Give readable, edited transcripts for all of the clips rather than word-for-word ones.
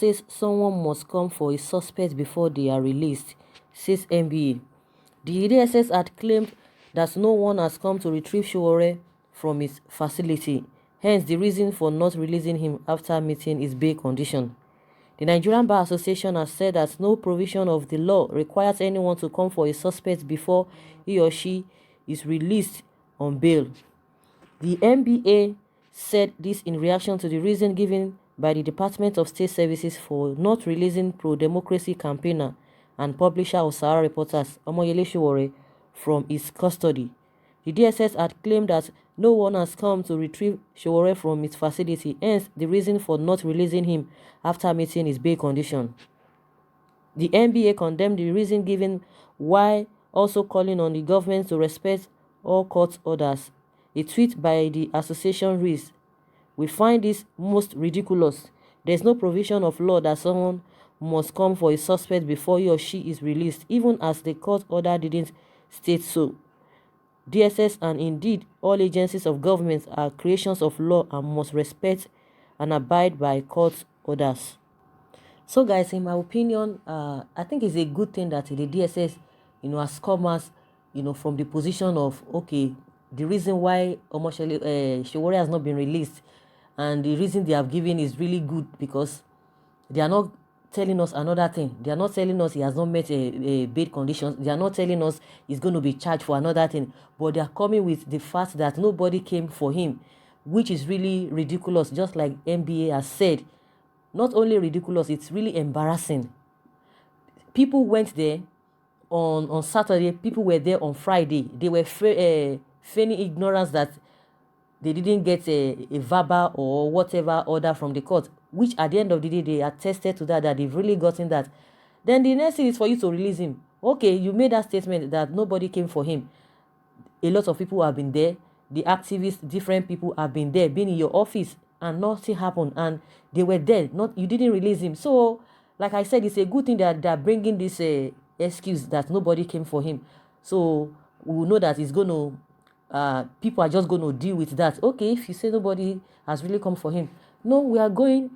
says someone must come for a suspect before they are released, says NBA. The DSS had claimed that no one has come to retrieve Sowore from his facility, hence the reason for not releasing him after meeting his bail condition. The Nigerian Bar Association has said that no provision of the law requires anyone to come for a suspect before he or she is released on bail. The NBA said this in reaction to the reason given by the Department of State Services for not releasing pro-democracy campaigner and publisher of Sowore reporters Omoyele Sowore from his custody. The DSS had claimed that no one has come to retrieve Sowore from his facility, hence the reason for not releasing him after meeting his bail condition. The NBA condemned the reason given while also calling on the government to respect all court orders. A tweet by the association reads, "We find this most ridiculous. There's no provision of law that someone must come for a suspect before he or she is released, even as the court order didn't state so. DSS and indeed all agencies of government are creations of law and must respect and abide by court orders." So guys, in my opinion, I think it's a good thing that the DSS, has come as, from the position of, okay, the reason why Sowore has not been released and the reason they have given is really good, because they are not telling us another thing. They are not telling us he has not met a bail conditions. They are not telling us he's going to be charged for another thing. But they are coming with the fact that nobody came for him, which is really ridiculous, just like NBA has said. Not only ridiculous, it's really embarrassing. People went there on Saturday. People were there on Friday. They were feigning ignorance that they didn't get a verbal or whatever order from the court, which at the end of the day, they attested to that they've really gotten that. Then the next thing is for you to release him. Okay, you made that statement that nobody came for him. A lot of people have been there. The activists, different people have been there, been in your office, and nothing happened, and they were there. You didn't release him. So, like I said, it's a good thing that they're bringing this excuse that nobody came for him. So we will know that it's going to, people are just going to deal with that. Okay, if you say nobody has really come for him, no, we are going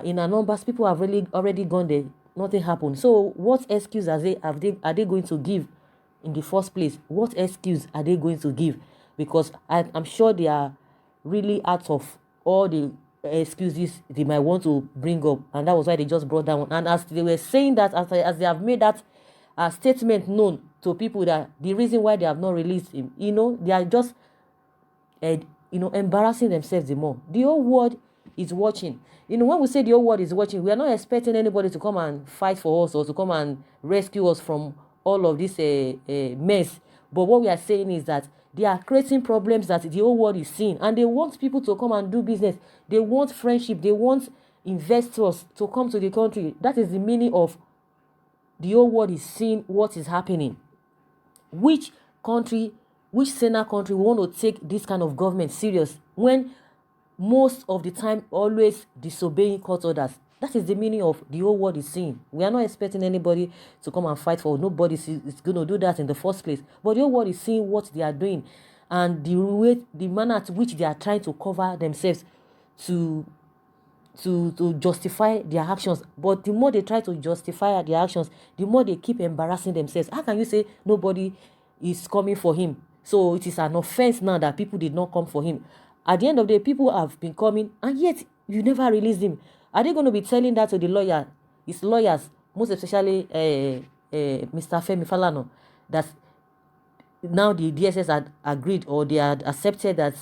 in our numbers. People have really already gone there. Nothing happened. So what excuse are they going to give in the first place? What excuse are they going to give? Because I'm sure they are really out of all the excuses they might want to bring up, and that was why they just brought that one. And as they were saying that, as they have made that statement known to people, that the reason why they have not released him, they are just embarrassing themselves the more. The whole world is watching. When we say the whole world is watching, we are not expecting anybody to come and fight for us or to come and rescue us from all of this mess. But what we are saying is that they are creating problems that the whole world is seeing, and they want people to come and do business. They want friendship. They want investors to come to the country. That is the meaning of the whole world is seeing what is happening. Which sinner country want to take this kind of government serious when most of the time always disobeying court orders? That is the meaning of the whole world is seeing. We are not expecting anybody to come and fight for. Nobody is going to do that in the first place. But the whole world is seeing what they are doing, and the manner at which they are trying to cover themselves to justify their actions. But the more they try to justify their actions, the more they keep embarrassing themselves. How can you say nobody is coming for him? So it is an offense now that people did not come for him. At the end of the day, people have been coming, and yet you never released him. Are they going to be telling that to his lawyers, most especially Mr. Femi Falana, that now the DSS had agreed, or they had accepted that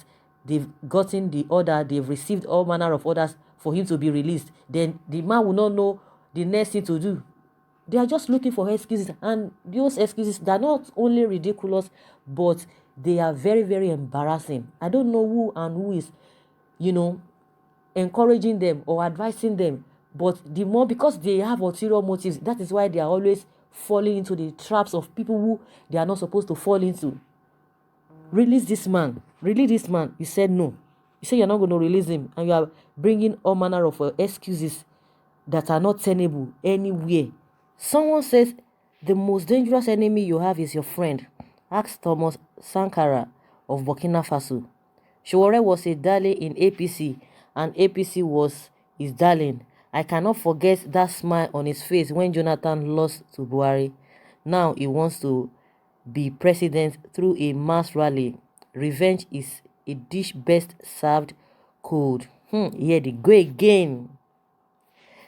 they've gotten the order, they've received all manner of orders for him to be released? Then the man will not know the next thing to do. They are just looking for excuses, and those excuses, they're not only ridiculous, but they are very, very embarrassing. I don't know who is, encouraging them or advising them, but the more, because they have ulterior motives, that is why they are always falling into the traps of people who they are not supposed to fall into. Release this man. You said no. You say you're not going to release him, and you are bringing all manner of excuses that are not tenable anywhere. Someone says the most dangerous enemy you have is your friend. Ask Thomas Sankara of Burkina Faso. Sowore was a darling in APC, and APC was his darling. I cannot forget that smile on his face when Jonathan lost to Buhari. Now he wants to be president through a mass rally. Revenge is a dish best served cold. Here they go again.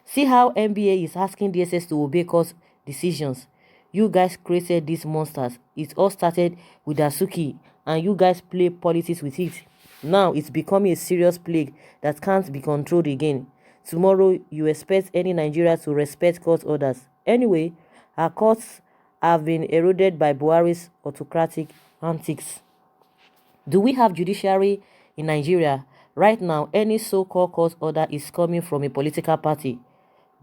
See how NBA is asking DSS to obey court decisions. You guys created these monsters. It all started with Asuki, and you guys play politics with it. Now it's becoming a serious plague that can't be controlled again. Tomorrow, you expect any Nigeria to respect court orders. Anyway, our courts have been eroded by Buhari's autocratic antics. Do we have judiciary in Nigeria? Right now, any so-called court order is coming from a political party.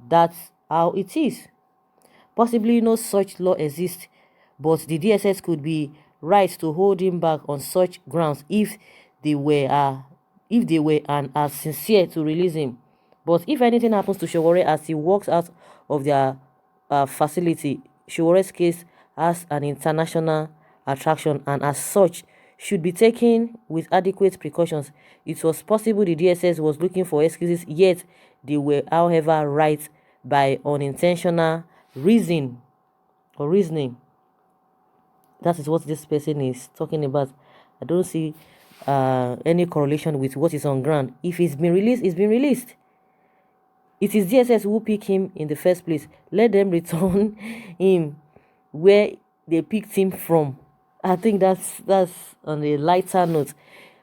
That's how it is. Possibly no such law exists, but the DSS could be right to hold him back on such grounds if they were and are sincere to release him. But if anything happens to Sowore as he walks out of their facility, Showore's case has an international attraction and as such should be taken with adequate precautions. It was possible the DSS was looking for excuses, yet they were, however, right by unintentional reasoning. That is what this person is talking about. I don't see any correlation with what is on ground. If it's been released, it's been released. It is DSS who picked him in the first place. Let them return him where they picked him from. I think that's on a lighter note.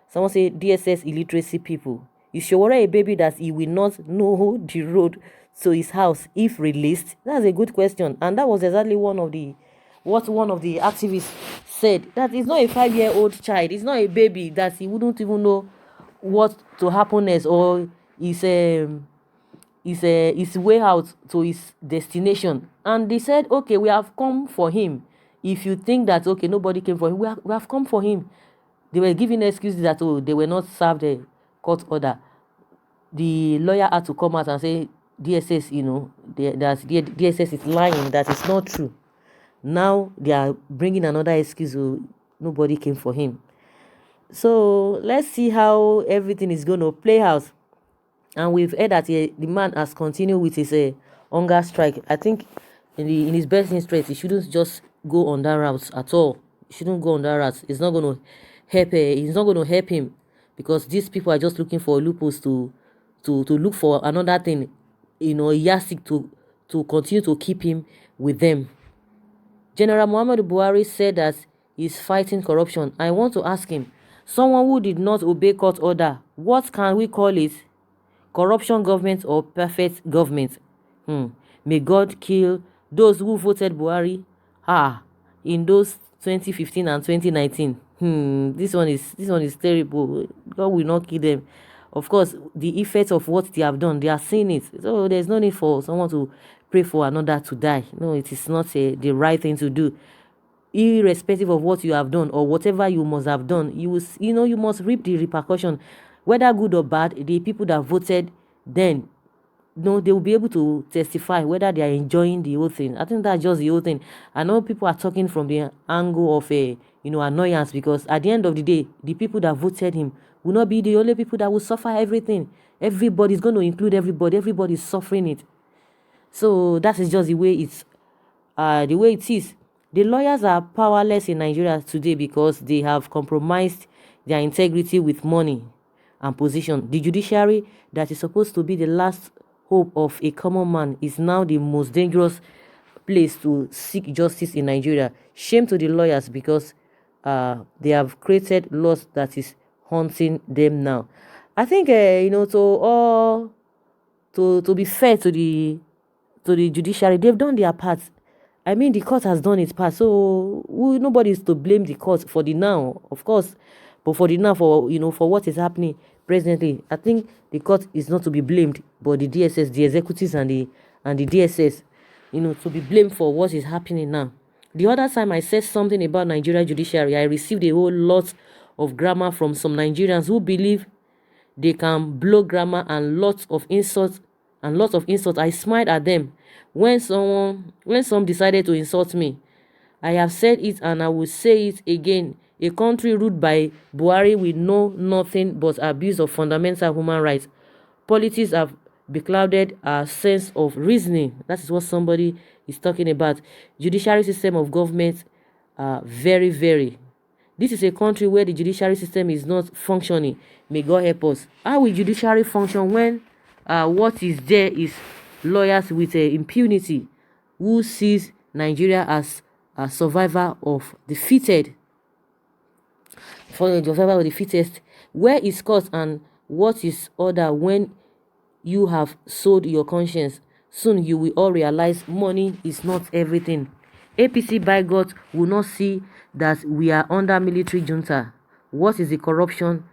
Someone say DSS illiteracy people. Is Sowore a baby that he will not know the road to his house if released? That's a good question. And that was exactly what one of the activists said. That is not a 5-year-old child. It's not a baby that he wouldn't even know what to happen next, or his way out to his destination. And they said, okay, we have come for him. If you think that, okay, nobody came for him, we have come for him. They were giving excuses that, oh, they were not served a court order. The lawyer had to come out and say, DSS, that DSS is lying, that is not true. Now they are bringing another excuse, oh, nobody came for him. So let's see how everything is going to play out. And we've heard that the man has continued with his hunger strike. I think in his best interest, he shouldn't just go on that route at all. He shouldn't go on that route. It's not going to help. It's not going to help him, because these people are just looking for loopholes to look for another thing, a yardstick to continue to keep him with them. General Muhammadu Buhari said that he's fighting corruption. I want to ask him, someone who did not obey court order, what can we call it? Corruption government or perfect government? May God kill those who voted Buhari in those 2015 and 2019. This one is terrible. God will not kill them. Of course, the effect of what they have done, they are seeing it. So there's no need for someone to pray for another to die. No, it is not the right thing to do. Irrespective of what you have done or whatever you must have done, you must reap the repercussion, whether good or bad. The people that voted then, they will be able to testify whether they are enjoying the whole thing. I think that's just the whole thing. I know people are talking from the angle of annoyance, because at the end of the day, the people that voted him will not be the only people that will suffer everything. Everybody's going to include everybody. Everybody's suffering it. So that is just the way it is. The lawyers are powerless in Nigeria today because they have compromised their integrity with money and position. The judiciary, that is supposed to be the last hope of a common man, is now the most dangerous place to seek justice in Nigeria. Shame to the lawyers, because they have created laws that is haunting them now. I think to be fair to the judiciary, they've done their part. I mean, the court has done its part, so nobody is to blame the court for the now, of course, but for the now, for what is happening presently, I think the court is not to be blamed, but the DSS, the executives, and the DSS, to be blamed for what is happening now. The other time I said something about Nigeria judiciary, I received a whole lot of grammar from some Nigerians who believe they can blow grammar and lots of insults. I smiled at them when some decided to insult me. I have said it and I will say it again. A country ruled by Buhari will know nothing but abuse of fundamental human rights. Politics have beclouded our sense of reasoning. That is what somebody is talking about. Judiciary system of government are very, very. This is a country where the judiciary system is not functioning. May God help us. How will judiciary function when what is there is lawyers with impunity who sees Nigeria as a survivor of defeated, for the survivor of the fittest? Where is court and what is order when you have sold your conscience? Soon you will all realize money is not everything. APC by God will not see that we are under military junta. What is the corruption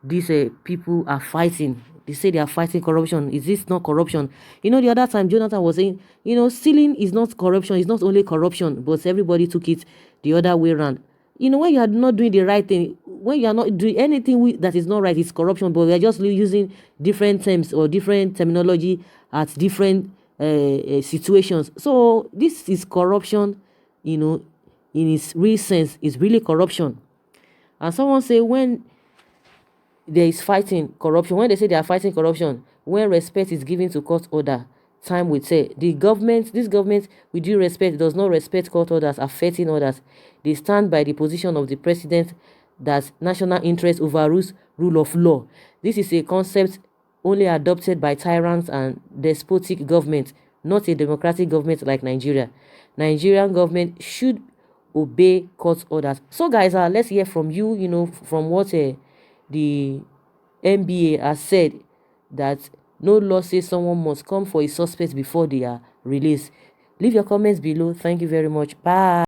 these people are fighting? They say they are fighting corruption. Is this not corruption? You know, the other time Jonathan was saying, you know, stealing is not corruption. It's not only corruption, but everybody took it the other way around. You know, when you are not doing the right thing, when you are not doing anything that is not right, it's corruption. But we are just using different terms or different terminology at different situations. So this is corruption, you know, in its real sense. It's really corruption. And someone say when there is fighting corruption, when they say they are fighting corruption, when respect is given to court order, time will say the government, this government, with due respect, does not respect court orders affecting others. They stand by the position of the president that national interest overrules rule of law. This is a concept only adopted by tyrants and despotic government, not a democratic government like Nigeria. Nigerian government should obey court orders. So guys, let's hear from you, you know, from what the NBA has said, that no law says someone must come for a suspect before they are released. Leave your comments below. Thank you very much. Bye.